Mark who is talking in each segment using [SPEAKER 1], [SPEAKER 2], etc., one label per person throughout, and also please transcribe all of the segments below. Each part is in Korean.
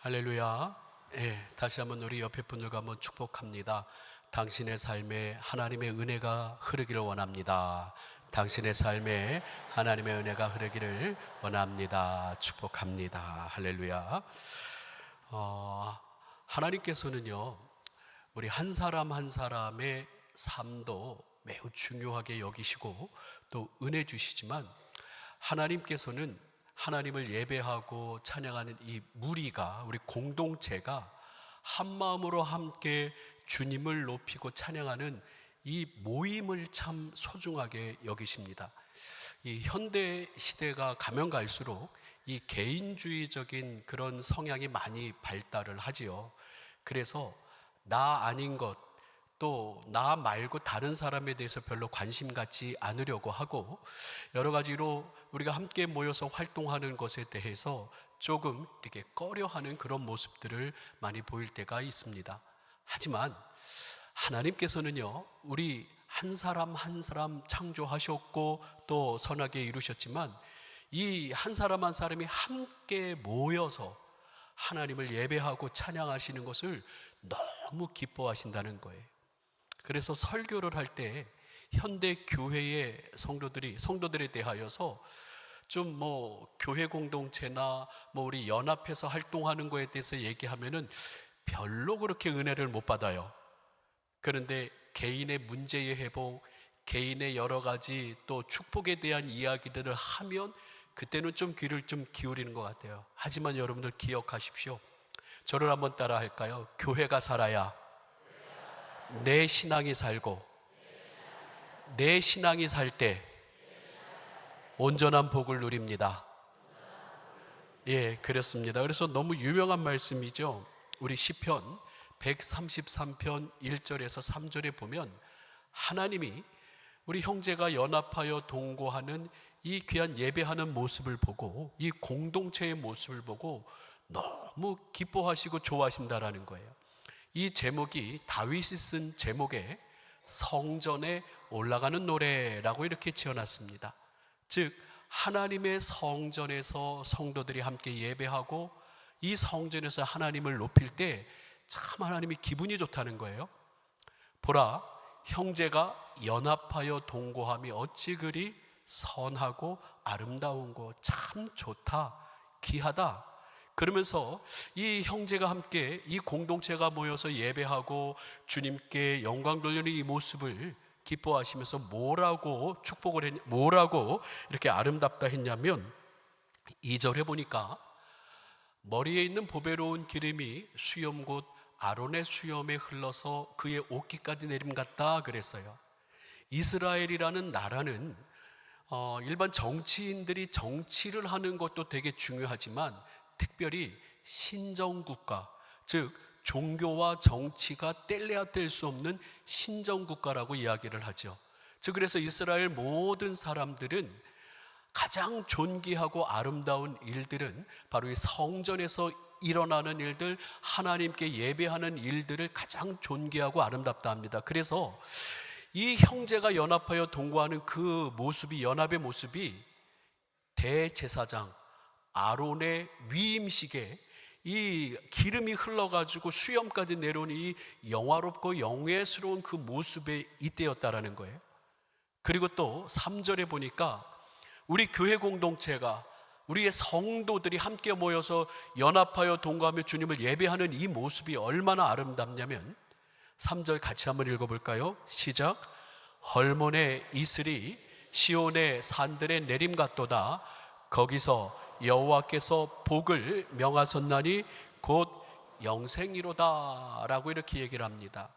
[SPEAKER 1] 할렐루야. 다시 한번 우리 옆에 분들과 한번 축복합니다. 당신의 삶에 하나님의 은혜가 흐르기를 원합니다. 당신의 삶에 하나님의 은혜가 흐르기를 원합니다. 축복합니다. 할렐루야. 하나님께서는요, 우리 한 사람 한 사람의 삶도 매우 중요하게 여기시고 또 은혜 주시지만, 하나님께서는 하나님을 예배하고 찬양하는 이 무리가, 우리 공동체가 한 마음으로 함께 주님을 높이고 찬양하는 이 모임을 참 소중하게 여기십니다. 이 현대 시대가 가면 갈수록 이 개인주의적인 그런 성향이 많이 발달을 하지요. 그래서 나 아닌 것, 또 나 말고 다른 사람에 대해서 별로 관심 갖지 않으려고 하고, 여러 가지로 우리가 함께 모여서 활동하는 것에 대해서 조금 이렇게 꺼려하는 그런 모습들을 많이 보일 때가 있습니다. 하지만 하나님께서는요, 우리 한 사람 한 사람 창조하셨고 또 선하게 이루셨지만, 이 한 사람 한 사람이 함께 모여서 하나님을 예배하고 찬양하시는 것을 너무 기뻐하신다는 거예요. 그래서 설교를 할 때 현대 교회의 성도들에 대하여서 좀 교회 공동체나 우리 연합해서 활동하는 거에 대해서 얘기하면은 별로 그렇게 은혜를 못 받아요. 그런데 개인의 문제의 회복, 개인의 여러 가지 또 축복에 대한 이야기들을 하면 그때는 좀 귀를 좀 기울이는 것 같아요. 하지만 여러분들 기억하십시오. 저를 한번 따라 할까요? 교회가 살아야 내 신앙이 살고, 내 신앙이 살 때 온전한 복을 누립니다. 그렇습니다. 그래서 너무 유명한 말씀이죠. 우리 시편 133편 1절에서 3절에 보면 하나님이 우리 형제가 연합하여 동거하는 이 귀한 예배하는 모습을 보고, 이 공동체의 모습을 보고 너무 기뻐하시고 좋아하신다라는 거예요. 이 제목이 다윗이 쓴 제목에 성전에 올라가는 노래라고 이렇게 지어놨습니다. 즉 하나님의 성전에서 성도들이 함께 예배하고 이 성전에서 하나님을 높일 때 참 하나님이 기분이 좋다는 거예요. 보라, 형제가 연합하여 동거함이 어찌 그리 선하고 아름다운 거, 참 좋다, 귀하다. 그러면서 이 형제가 함께, 이 공동체가 모여서 예배하고 주님께 영광 돌리는 이 모습을 기뻐하시면서 뭐라고 축복을 뭐라고 이렇게 아름답다 했냐면, 2절에 보니까 머리에 있는 보배로운 기름이 수염 곧 아론의 수염에 흘러서 그의 옷깃까지 내림 같다 그랬어요. 이스라엘이라는 나라는 일반 정치인들이 정치를 하는 것도 되게 중요하지만 특별히 신정국가, 즉 종교와 정치가 뗄래야 뗄 수 없는 신정국가라고 이야기를 하죠. 즉 그래서 이스라엘 모든 사람들은 가장 존귀하고 아름다운 일들은 바로 이 성전에서 일어나는 일들, 하나님께 예배하는 일들을 가장 존귀하고 아름답다 합니다. 그래서 이 형제가 연합하여 동거하는 그 모습이, 연합의 모습이 대제사장 아론의 위임식에 이 기름이 흘러가지고 수염까지 내려온 이 영화롭고 영예스러운 그 모습에 이때였다라는 거예요. 그리고 또 3절에 보니까 우리 교회 공동체가, 우리의 성도들이 함께 모여서 연합하여 동거하며 주님을 예배하는 이 모습이 얼마나 아름답냐면 3절 같이 한번 읽어볼까요? 시작. 헐몬의 이슬이 시온의 산들의 내림 같도다. 거기서 여호와께서 복을 명하셨나니 곧 영생이로다 라고 이렇게 얘기를 합니다.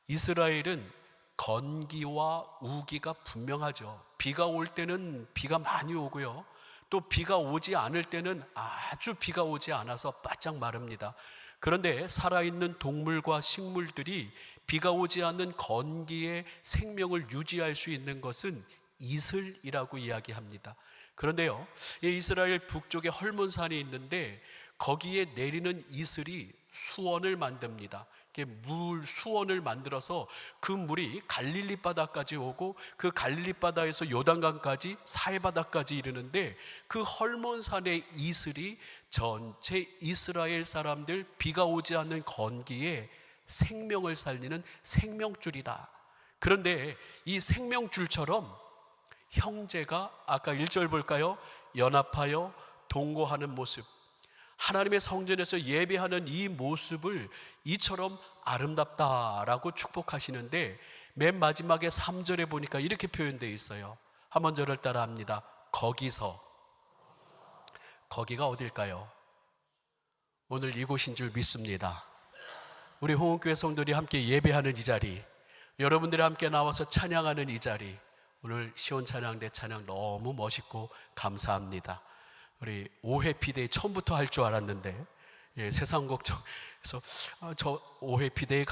[SPEAKER 1] 이스라엘은 건기와 우기가 분명하죠. 비가 올 때는 비가 많이 오고요, 또 비가 오지 않을 때는 아주 비가 오지 않아서 바짝 마릅니다. 그런데 살아있는 동물과 식물들이 비가 오지 않는 건기에 생명을 유지할 수 있는 것은 이슬이라고 이야기합니다. 그런데요, 이스라엘 북쪽에 헐몬산이 있는데 거기에 내리는 이슬이 수원을 만듭니다. 물 수원을 만들어서 그 물이 갈릴리 바다까지 오고 그 갈릴리 바다에서 요단강까지 사해 바다까지 이르는데 그 헐몬산의 이슬이 전체 이스라엘 사람들 비가 오지 않는 건기에 생명을 살리는 생명줄이다. 그런데 이 생명줄처럼 형제가 아까 1절 볼까요? 연합하여 동거하는 모습, 하나님의 성전에서 예배하는 이 모습을 이처럼 아름답다라고 축복하시는데 맨 마지막에 3절에 보니까 이렇게 표현되어 있어요. 한번 저를 따라 합니다. 거기서. 거기가 어딜까요? 오늘 이곳인 줄 믿습니다. 우리 홍은교회 성도들이 함께 예배하는 이 자리, 여러분들이 함께 나와서 찬양하는 이 자리, 오늘 시온 찬양대 찬양 너무 멋있고 감사합니다. 우리 오해피데이 처음부터 할 줄 알았는데 세상 걱정해서 저 오해피데이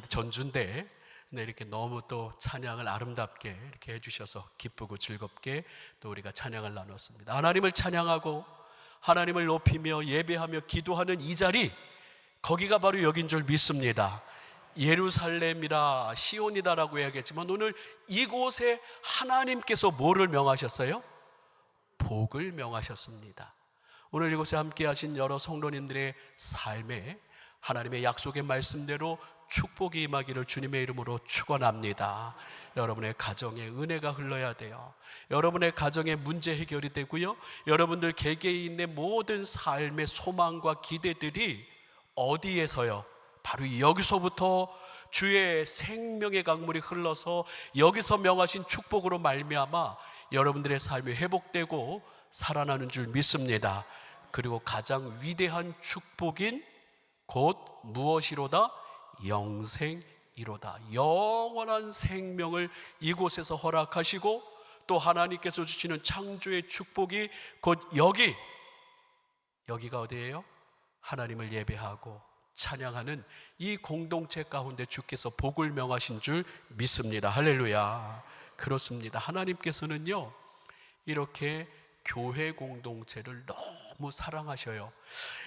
[SPEAKER 1] 전주인데 이렇게 너무 또 찬양을 아름답게 이렇게 해주셔서 기쁘고 즐겁게 또 우리가 찬양을 나눴습니다. 하나님을 찬양하고 하나님을 높이며 예배하며 기도하는 이 자리, 거기가 바로 여긴 줄 믿습니다. 예루살렘이라 시온이다라고 해야겠지만 오늘 이곳에 하나님께서 뭐를 명하셨어요? 복을 명하셨습니다. 오늘 이곳에 함께 하신 여러 성도님들의 삶에 하나님의 약속의 말씀대로 축복이 임하기를 주님의 이름으로 축원합니다. 여러분의 가정에 은혜가 흘러야 돼요. 여러분의 가정의 문제 해결이 되고요, 여러분들 개개인의 모든 삶의 소망과 기대들이 어디에서요? 바로 여기서부터 주의 생명의 강물이 흘러서 여기서 명하신 축복으로 말미암아 여러분들의 삶이 회복되고 살아나는 줄 믿습니다. 그리고 가장 위대한 축복인 곧 무엇이로다? 영생이로다. 영원한 생명을 이곳에서 허락하시고 또 하나님께서 주시는 창조의 축복이 곧 여기가 어디예요? 하나님을 예배하고 찬양하는 이 공동체 가운데 주께서 복을 명하신 줄 믿습니다. 할렐루야. 그렇습니다. 하나님께서는요 이렇게 교회 공동체를 너무 사랑하셔요.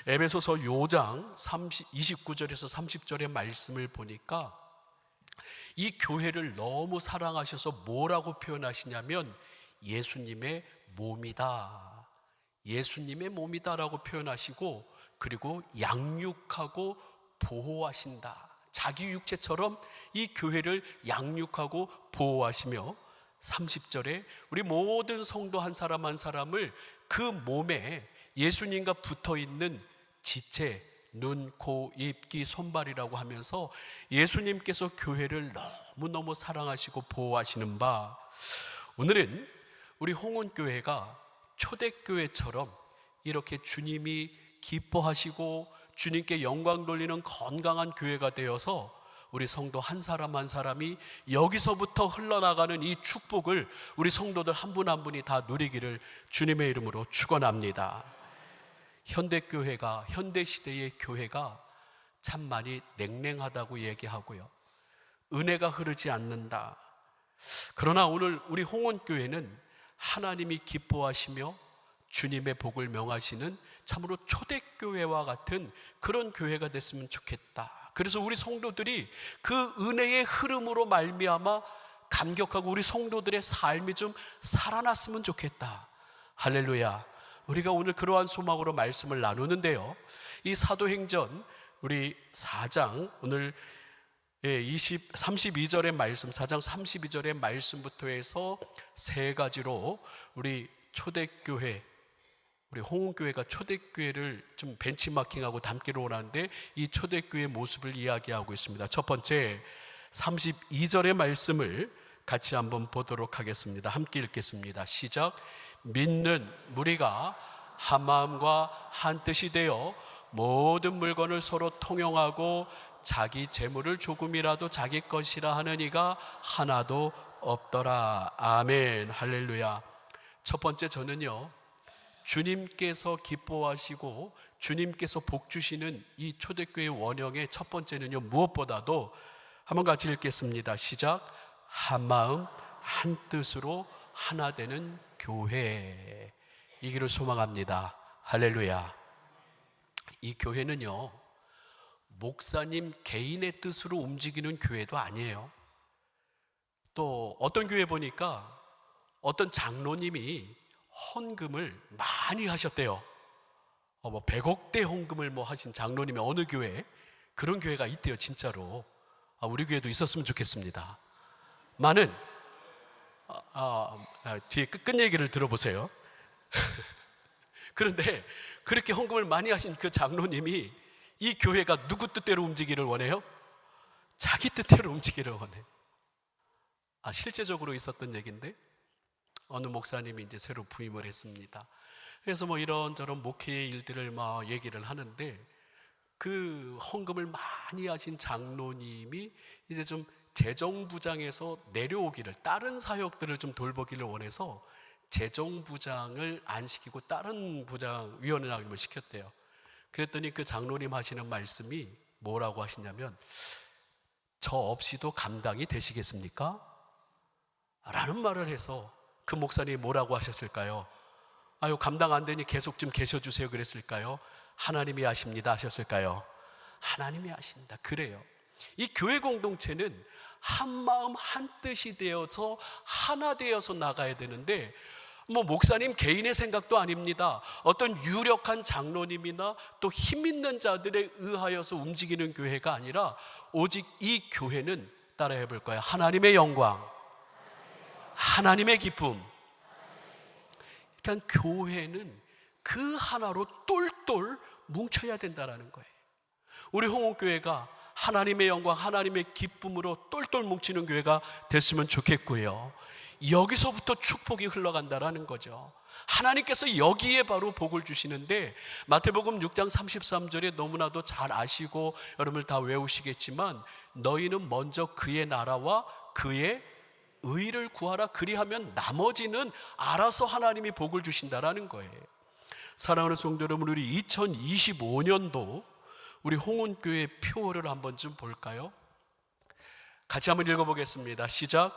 [SPEAKER 1] 에베소서 5장 29절에서 30절의 말씀을 보니까 이 교회를 너무 사랑하셔서 뭐라고 표현하시냐면 예수님의 몸이다, 예수님의 몸이다라고 표현하시고, 그리고 양육하고 보호하신다. 자기 육체처럼 이 교회를 양육하고 보호하시며 30절에 우리 모든 성도 한 사람 한 사람을 그 몸에 예수님과 붙어있는 지체, 눈, 코, 입, 귀, 손발이라고 하면서 예수님께서 교회를 너무너무 사랑하시고 보호하시는 바, 오늘은 우리 홍은교회가 초대교회처럼 이렇게 주님이 기뻐하시고 주님께 영광 돌리는 건강한 교회가 되어서 우리 성도 한 사람 한 사람이 여기서부터 흘러나가는 이 축복을 우리 성도들 한 분 한 분이 다 누리기를 주님의 이름으로 축원합니다. 현대교회가, 현대시대의 교회가 참 많이 냉랭하다고 얘기하고요, 은혜가 흐르지 않는다. 그러나 오늘 우리 홍원교회는 하나님이 기뻐하시며 주님의 복을 명하시는 참으로 초대교회와 같은 그런 교회가 됐으면 좋겠다. 그래서 우리 성도들이 그 은혜의 흐름으로 말미암아 감격하고 우리 성도들의 삶이 좀 살아났으면 좋겠다. 할렐루야. 우리가 오늘 그러한 소망으로 말씀을 나누는데요, 이 사도행전 우리 4장 오늘 32절의 말씀, 4장 32절의 말씀부터 해서 세 가지로 우리 초대교회, 우리 홍은교회가 초대교회를 좀 벤치마킹하고 담기로 원하는데 이 초대교회의 모습을 이야기하고 있습니다. 첫 번째 32절의 말씀을 같이 한번 보도록 하겠습니다. 함께 읽겠습니다. 시작. 믿는 무리가 한 마음과 한 뜻이 되어 모든 물건을 서로 통용하고 자기 재물을 조금이라도 자기 것이라 하는 이가 하나도 없더라. 아멘. 할렐루야. 첫 번째, 저는요 주님께서 기뻐하시고 주님께서 복 주시는 이 초대교회 원형의 첫 번째는요, 무엇보다도 한번 같이 읽겠습니다. 시작. 한 마음 한 뜻으로 하나 되는 교회, 이기를 소망합니다. 할렐루야. 이 교회는요 목사님 개인의 뜻으로 움직이는 교회도 아니에요. 또 어떤 교회 보니까 어떤 장로님이 헌금을 많이 하셨대요. 100억대 헌금을 하신 장로님이 어느 교회, 그런 교회가 있대요, 진짜로. 우리 교회도 있었으면 좋겠습니다. 많은 뒤에 끝 얘기를 들어보세요. 그런데 그렇게 헌금을 많이 하신 그 장로님이 이 교회가 누구 뜻대로 움직이기를 원해요? 자기 뜻대로 움직이기를 원해요. 실제적으로 있었던 얘기인데, 어느 목사님이 이제 새로 부임을 했습니다. 그래서 이런저런 목회의 일들을 얘기를 하는데, 그 헌금을 많이 하신 장로님이 이제 좀 재정부장에서 내려오기를, 다른 사역들을 좀 돌보기를 원해서 재정부장을 안 시키고 다른 부장, 위원장님을 시켰대요. 그랬더니 그 장로님 하시는 말씀이 뭐라고 하시냐면, 저 없이도 감당이 되시겠습니까? 라는 말을 해서 그 목사님이 뭐라고 하셨을까요? 감당 안 되니 계속 좀 계셔주세요 그랬을까요? 하나님이 아십니다 하셨을까요? 하나님이 아십니다. 그래요. 이 교회 공동체는 한 마음 한 뜻이 되어서 하나 되어서 나가야 되는데, 목사님 개인의 생각도 아닙니다. 어떤 유력한 장로님이나 또 힘 있는 자들에 의하여서 움직이는 교회가 아니라, 오직 이 교회는 따라해 볼 거예요. 하나님의 영광, 하나님의 기쁨. 그러니까 교회는 그 하나로 똘똘 뭉쳐야 된다는 거예요. 우리 홍원교회가 하나님의 영광, 하나님의 기쁨으로 똘똘 뭉치는 교회가 됐으면 좋겠고요. 여기서부터 축복이 흘러간다는 거죠. 하나님께서 여기에 바로 복을 주시는데, 마태복음 6장 33절에 너무나도 잘 아시고 여러분들 다 외우시겠지만, 너희는 먼저 그의 나라와 그의 의를 구하라, 그리하면 나머지는 알아서 하나님이 복을 주신다라는 거예요. 사랑하는 성도 여러분, 우리 2025년도 우리 홍원교회 표어를 한번 좀 볼까요? 같이 한번 읽어보겠습니다. 시작.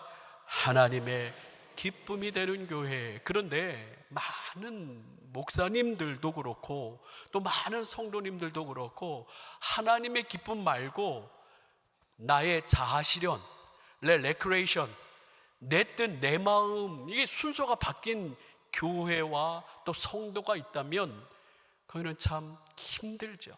[SPEAKER 1] 하나님의 기쁨이 되는 교회. 그런데 많은 목사님들도 그렇고 또 많은 성도님들도 그렇고, 하나님의 기쁨 말고 나의 자아실현, 레크레이션, 내 뜻, 내 마음, 이게 순서가 바뀐 교회와 또 성도가 있다면 그거는 참 힘들죠.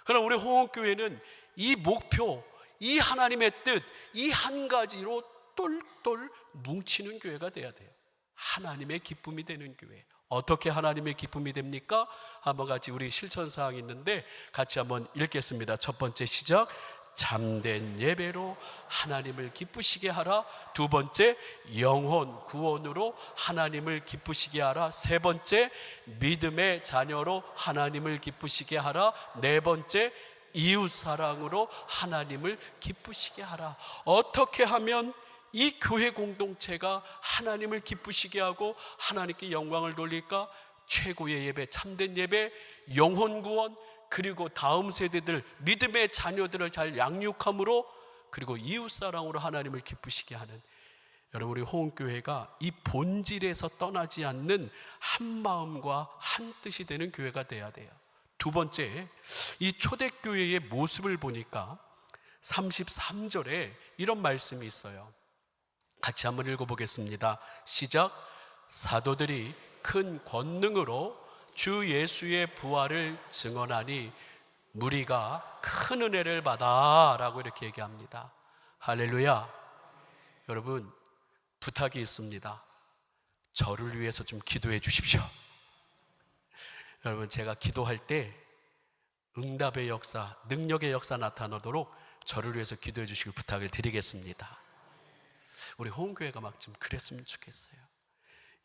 [SPEAKER 1] 그러나 우리 홍원교회는 이 목표, 이 하나님의 뜻, 이 한 가지로 똘똘 뭉치는 교회가 돼야 돼요. 하나님의 기쁨이 되는 교회. 어떻게 하나님의 기쁨이 됩니까? 한번 같이 우리 실천사항이 있는데 같이 한번 읽겠습니다. 첫 번째 시작. 참된 예배로 하나님을 기쁘시게 하라. 두 번째, 영혼 구원으로 하나님을 기쁘시게 하라. 세 번째, 믿음의 자녀로 하나님을 기쁘시게 하라. 네 번째, 이웃 사랑으로 하나님을 기쁘시게 하라. 어떻게 하면 이 교회 공동체가 하나님을 기쁘시게 하고 하나님께 영광을 돌릴까? 최고의 예배, 참된 예배, 영혼 구원, 그리고 다음 세대들, 믿음의 자녀들을 잘 양육함으로, 그리고 이웃사랑으로 하나님을 기쁘시게 하는, 여러분 우리 호응교회가 이 본질에서 떠나지 않는 한 마음과 한 뜻이 되는 교회가 돼야 돼요. 두 번째, 이 초대교회의 모습을 보니까 33절에 이런 말씀이 있어요. 같이 한번 읽어보겠습니다. 시작. 사도들이 큰 권능으로 주 예수의 부활을 증언하니 무리가 큰 은혜를 받아 라고 이렇게 얘기합니다. 할렐루야. 여러분 부탁이 있습니다. 저를 위해서 좀 기도해 주십시오. 여러분 제가 기도할 때 응답의 역사, 능력의 역사 나타나도록 저를 위해서 기도해 주시길 부탁을 드리겠습니다. 우리 호응교회가 막 좀 그랬으면 좋겠어요.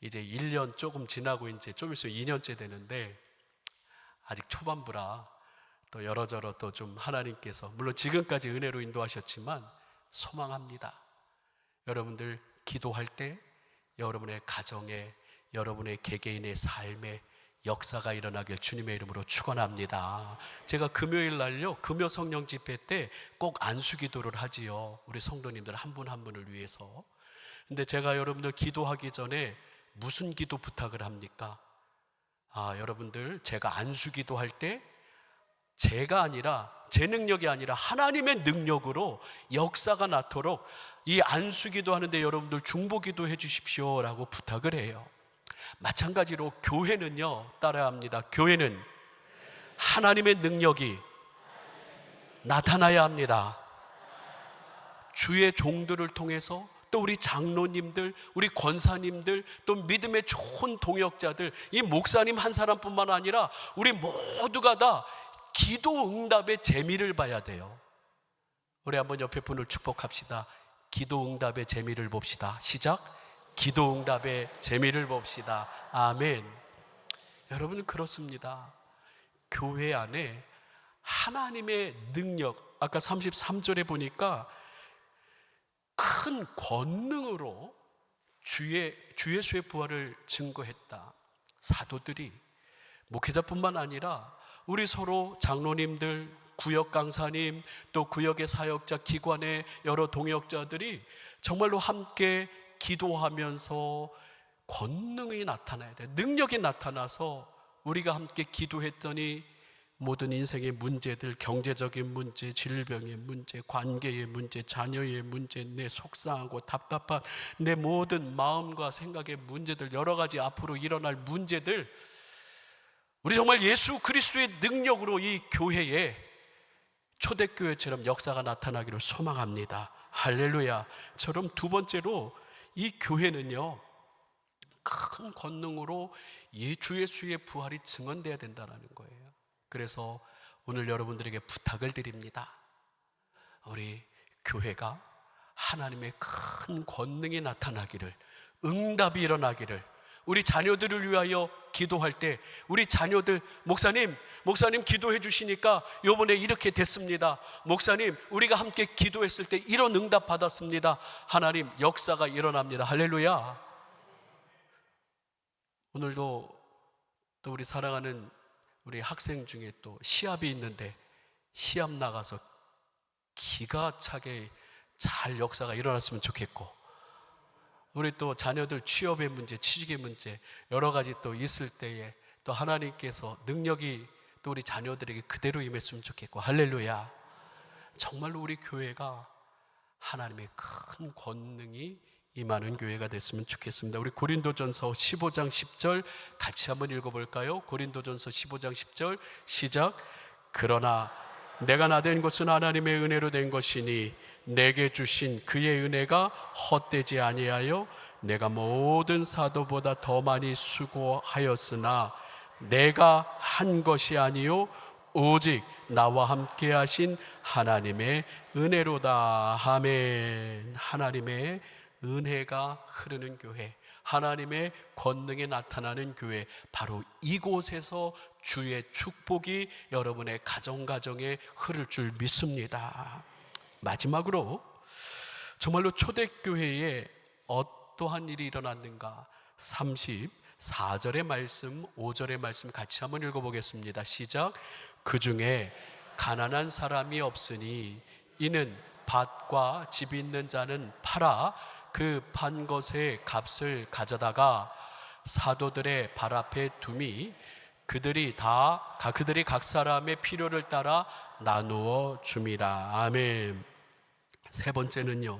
[SPEAKER 1] 이제 1년 조금 지나고 이제 좀 있으면 2년째 되는데 아직 초반부라 또 여러저러 또 좀 하나님께서 물론 지금까지 은혜로 인도하셨지만 소망합니다. 여러분들 기도할 때 여러분의 가정에, 여러분의 개개인의 삶에 역사가 일어나길 주님의 이름으로 축원합니다. 제가 금요일 날요 금요 성령 집회 때 꼭 안수기도를 하지요. 우리 성도님들 한 분 한 분을 위해서. 근데 제가 여러분들 기도하기 전에 무슨 기도 부탁을 합니까? 여러분들 제가 안수기도 할 때 제가 아니라 제 능력이 아니라 하나님의 능력으로 역사가 나도록 이 안수기도 하는데 여러분들 중보기도 해 주십시오라고 부탁을 해요. 마찬가지로 교회는요, 따라합니다. 교회는 하나님의 능력이 나타나야 합니다. 주의 종들을 통해서, 또 우리 장로님들, 우리 권사님들, 또 믿음의 좋은 동역자들, 이 목사님 한 사람뿐만 아니라 우리 모두가 다 기도 응답의 재미를 봐야 돼요. 우리 한번 옆에 분을 축복합시다. 기도 응답의 재미를 봅시다. 시작. 기도 응답의 재미를 봅시다. 아멘. 여러분, 그렇습니다. 교회 안에 하나님의 능력, 아까 33절에 보니까 큰 권능으로 주의 예수의 부활을 증거했다. 사도들이, 목회자뿐만 아니라 우리 서로 장로님들, 구역 강사님, 또 구역의 사역자, 기관의 여러 동역자들이 정말로 함께 기도하면서 권능이 나타나야 돼. 능력이 나타나서 우리가 함께 기도했더니 모든 인생의 문제들, 경제적인 문제, 질병의 문제, 관계의 문제, 자녀의 문제, 내 속상하고 답답한 내 모든 마음과 생각의 문제들, 여러 가지 앞으로 일어날 문제들, 우리 정말 예수 그리스도의 능력으로 이 교회에 초대교회처럼 역사가 나타나기를 소망합니다. 할렐루야. 처럼 두 번째로 이 교회는요, 큰 권능으로 주 예수의 부활이 증언돼야 된다는 거예요. 그래서 오늘 여러분들에게 부탁을 드립니다. 우리 교회가 하나님의 큰 권능이 나타나기를, 응답이 일어나기를, 우리 자녀들을 위하여 기도할 때 우리 자녀들, 목사님 기도해 주시니까 요번에 이렇게 됐습니다. 목사님, 우리가 함께 기도했을 때 이런 응답 받았습니다. 하나님, 역사가 일어납니다. 할렐루야. 오늘도 또 우리 사랑하는 우리 학생 중에 또 시합이 있는데 시합 나가서 기가 차게 잘 역사가 일어났으면 좋겠고, 우리 또 자녀들 취업의 문제, 취직의 문제 여러 가지 또 있을 때에 또 하나님께서 능력이 또 우리 자녀들에게 그대로 임했으면 좋겠고, 할렐루야. 정말로 우리 교회가 하나님의 큰 권능이 임하는 교회가 됐으면 좋겠습니다. 우리 고린도전서 15장 10절 같이 한번 읽어볼까요? 고린도전서 15장 10절 시작. 그러나 내가 나된 것은 하나님의 은혜로 된 것이니 내게 주신 그의 은혜가 헛되지 아니하여 내가 모든 사도보다 더 많이 수고하였으나 내가 한 것이 아니요 오직 나와 함께 하신 하나님의 은혜로다. 아멘. 하나님의 은혜가 흐르는 교회, 하나님의 권능이 나타나는 교회, 바로 이곳에서 주의 축복이 여러분의 가정가정에 흐를 줄 믿습니다. 마지막으로 정말로 초대교회에 어떠한 일이 일어났는가, 34절의 말씀, 5절의 말씀 같이 한번 읽어보겠습니다. 시작. 그 중에 가난한 사람이 없으니 이는 밭과 집 있는 자는 팔아 그 판 것의 값을 가져다가 사도들의 발 앞에 둠이 그들이 각 사람의 필요를 따라 나누어 줌이라. 아멘. 세 번째는요,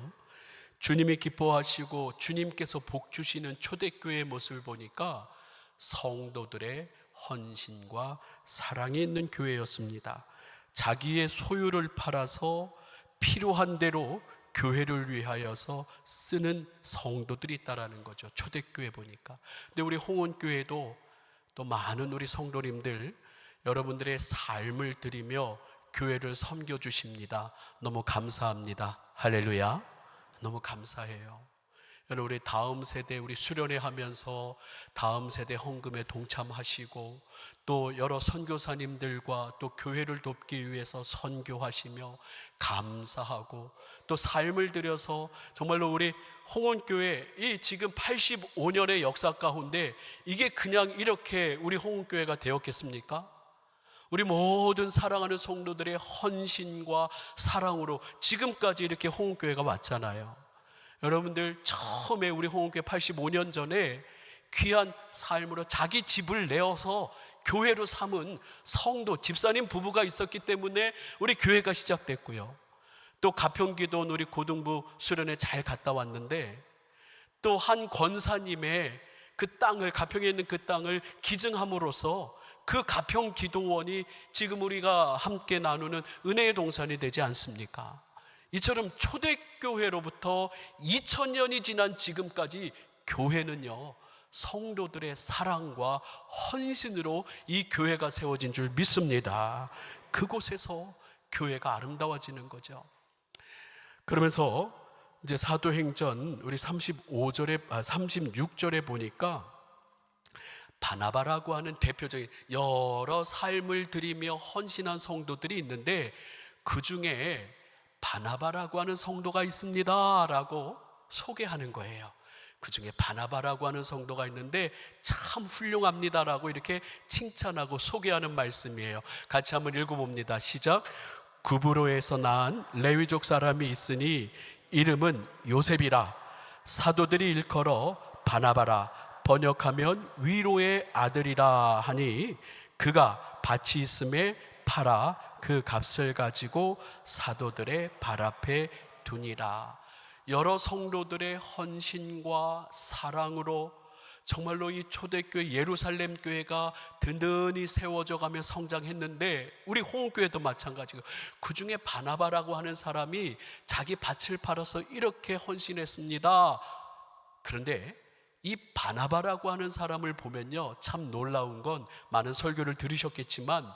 [SPEAKER 1] 주님이 기뻐하시고 주님께서 복 주시는 초대교회의 모습을 보니까 성도들의 헌신과 사랑이 있는 교회였습니다. 자기의 소유를 팔아서 필요한 대로 교회를 위하여서 쓰는 성도들이 있다라는 거죠. 초대교회 보니까. 근데 우리 홍원교회도 또 많은 우리 성도님들 여러분들의 삶을 드리며 교회를 섬겨주십니다. 너무 감사합니다. 할렐루야. 너무 감사해요. 여러분, 우리 다음 세대 우리 수련회 하면서 다음 세대 헌금에 동참하시고 또 여러 선교사님들과 또 교회를 돕기 위해서 선교하시며 감사하고 또 삶을 들여서 정말로 우리 홍원교회 이 지금 85년의 역사 가운데 이게 그냥 이렇게 우리 홍원교회가 되었겠습니까? 우리 모든 사랑하는 성도들의 헌신과 사랑으로 지금까지 이렇게 홍원교회가 왔잖아요. 여러분들 처음에 우리 홍원교회 85년 전에 귀한 삶으로 자기 집을 내어서 교회로 삼은 성도, 집사님 부부가 있었기 때문에 우리 교회가 시작됐고요. 또 가평기도원 우리 고등부 수련회 잘 갔다 왔는데 또 한 권사님의 그 땅을, 가평에 있는 그 땅을 기증함으로써 그 가평기도원이 지금 우리가 함께 나누는 은혜의 동산이 되지 않습니까? 이처럼 초대교회로부터 2000년이 지난 지금까지 교회는요, 성도들의 사랑과 헌신으로 이 교회가 세워진 줄 믿습니다. 그곳에서 교회가 아름다워지는 거죠. 그러면서 이제 사도행전 우리 36절에 보니까 바나바라고 하는 대표적인 여러 삶을 드리며 헌신한 성도들이 있는데 그 중에 바나바라고 하는 성도가 있습니다 라고 소개하는 거예요. 그 중에 바나바라고 하는 성도가 있는데 참 훌륭합니다라고 이렇게 칭찬하고 소개하는 말씀이에요. 같이 한번 읽어봅니다. 시작. 구브로에서 낳은 레위족 사람이 있으니 이름은 요셉이라. 사도들이 일컬어 바나바라, 번역하면 위로의 아들이라 하니 그가 밭이 있음에 팔아 그 값을 가지고 사도들의 발 앞에 두니라. 여러 성도들의 헌신과 사랑으로 정말로 이 초대교회 예루살렘 교회가 든든히 세워져 가며 성장했는데 우리 홍교회도 마찬가지고 그 중에 바나바라고 하는 사람이 자기 밭을 팔아서 이렇게 헌신했습니다. 그런데 이 바나바라고 하는 사람을 보면요, 참 놀라운 건 많은 설교를 들으셨겠지만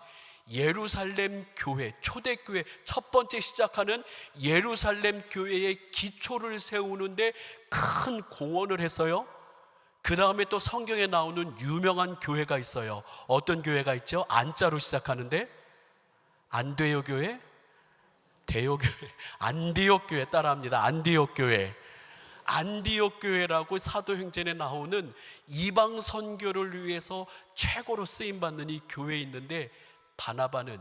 [SPEAKER 1] 예루살렘 교회, 초대교회 첫 번째 시작하는 예루살렘 교회의 기초를 세우는데 큰 공헌을 했어요. 그 다음에 또 성경에 나오는 유명한 교회가 있어요. 어떤 교회가 있죠? 안자로 시작하는데 안데요 교회? 데요 교회, 안디옥 교회 따라합니다. 안디옥 교회. 안디옥 교회라고 사도행전에 나오는 이방 선교를 위해서 최고로 쓰임받는 이 교회에 있는데 바나바는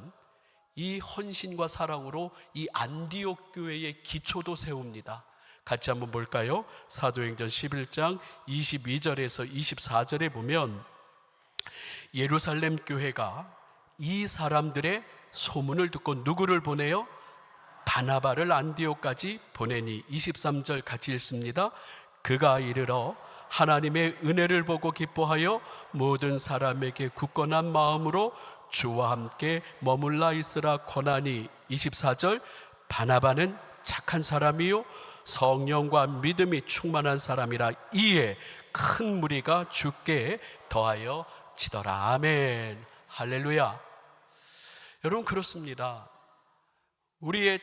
[SPEAKER 1] 이 헌신과 사랑으로 이 안디옥 교회의 기초도 세웁니다. 같이 한번 볼까요? 사도행전 11장 22절에서 24절에 보면 예루살렘 교회가 이 사람들의 소문을 듣고 누구를 보내요? 바나바를 안디옥까지 보내니 23절 같이 읽습니다. 그가 이르러 하나님의 은혜를 보고 기뻐하여 모든 사람에게 굳건한 마음으로 주와 함께 머물러 있으라 권하니 24절 바나바는 착한 사람이요 성령과 믿음이 충만한 사람이라 이에 큰 무리가 주께 더하여 지더라. 아멘. 할렐루야. 여러분 그렇습니다. 우리의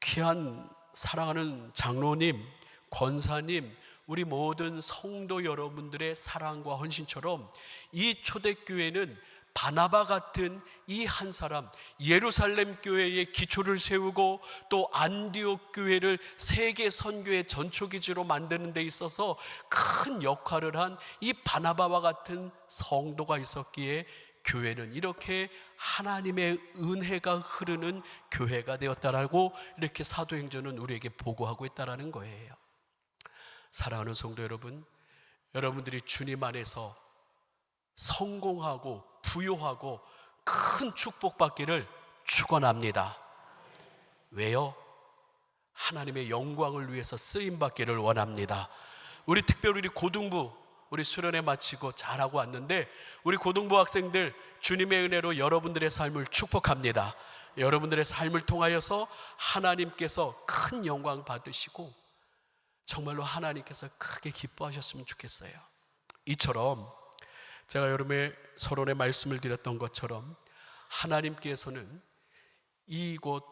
[SPEAKER 1] 귀한 사랑하는 장로님, 권사님, 우리 모든 성도 여러분들의 사랑과 헌신처럼 이 초대교회는 바나바 같은 이 한 사람, 예루살렘 교회의 기초를 세우고 또 안디옥 교회를 세계 선교의 전초기지로 만드는 데 있어서 큰 역할을 한 이 바나바와 같은 성도가 있었기에 교회는 이렇게 하나님의 은혜가 흐르는 교회가 되었다라고 이렇게 사도행전은 우리에게 보고하고 있다라는 거예요. 사랑하는 성도 여러분, 여러분들이 주님 안에서 성공하고 부요하고 큰 축복받기를 축원합니다. 왜요? 하나님의 영광을 위해서 쓰임받기를 원합니다. 우리 특별히 우리 고등부 우리 수련회 마치고 잘하고 왔는데 우리 고등부 학생들 주님의 은혜로 여러분들의 삶을 축복합니다. 여러분들의 삶을 통하여서 하나님께서 큰 영광 받으시고 정말로 하나님께서 크게 기뻐하셨으면 좋겠어요. 이처럼 제가 여러분의 서론에 말씀을 드렸던 것처럼 하나님께서는 이곳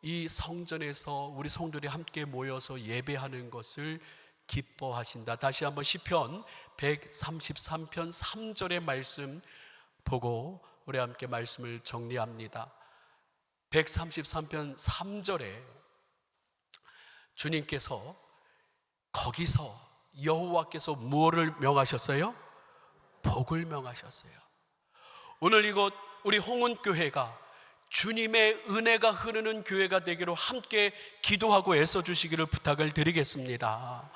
[SPEAKER 1] 이 성전에서 우리 성도들이 함께 모여서 예배하는 것을 기뻐하신다. 다시 한번 시편 133편 3절의 말씀 보고 우리 함께 말씀을 정리합니다. 133편 3절에 주님께서 거기서 여호와께서 무엇을 명하셨어요? 복을 명하셨어요. 오늘 이곳 우리 홍은교회가 주님의 은혜가 흐르는 교회가 되기로 함께 기도하고 애써주시기를 부탁을 드리겠습니다.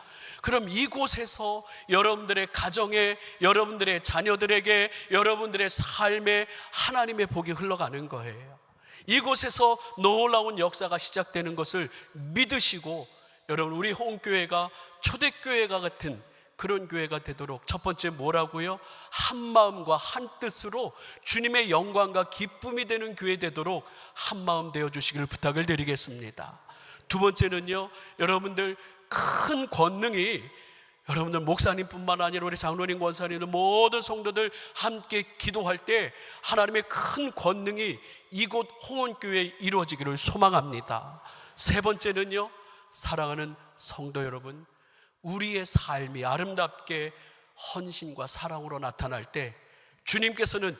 [SPEAKER 1] 그럼 이곳에서 여러분들의 가정에, 여러분들의 자녀들에게, 여러분들의 삶에 하나님의 복이 흘러가는 거예요. 이곳에서 놀라운 역사가 시작되는 것을 믿으시고, 여러분, 우리 홍교회가 초대교회가 같은 그런 교회가 되도록 첫 번째 뭐라고요? 한 마음과 한 뜻으로 주님의 영광과 기쁨이 되는 교회 되도록 한 마음 되어 주시기를 부탁을 드리겠습니다. 두 번째는요, 여러분들 큰 권능이, 여러분들 목사님뿐만 아니라 우리 장로님, 권사님들 모든 성도들 함께 기도할 때 하나님의 큰 권능이 이곳 홍원교회에 이루어지기를 소망합니다. 세 번째는요, 사랑하는 성도 여러분, 우리의 삶이 아름답게 헌신과 사랑으로 나타날 때 주님께서는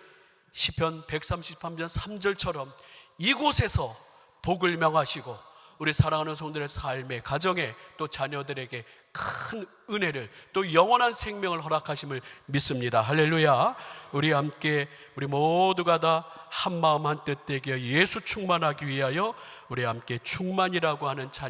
[SPEAKER 1] 시편 133편 3절처럼 이곳에서 복을 명하시고 우리 사랑하는 성도들의 삶에, 가정에, 또 자녀들에게 큰 은혜를, 또 영원한 생명을 허락하심을 믿습니다. 할렐루야. 우리 함께, 우리 모두가 다 한 마음 한 뜻 되게 예수 충만하기 위하여 우리 함께 충만이라고 하는 찬양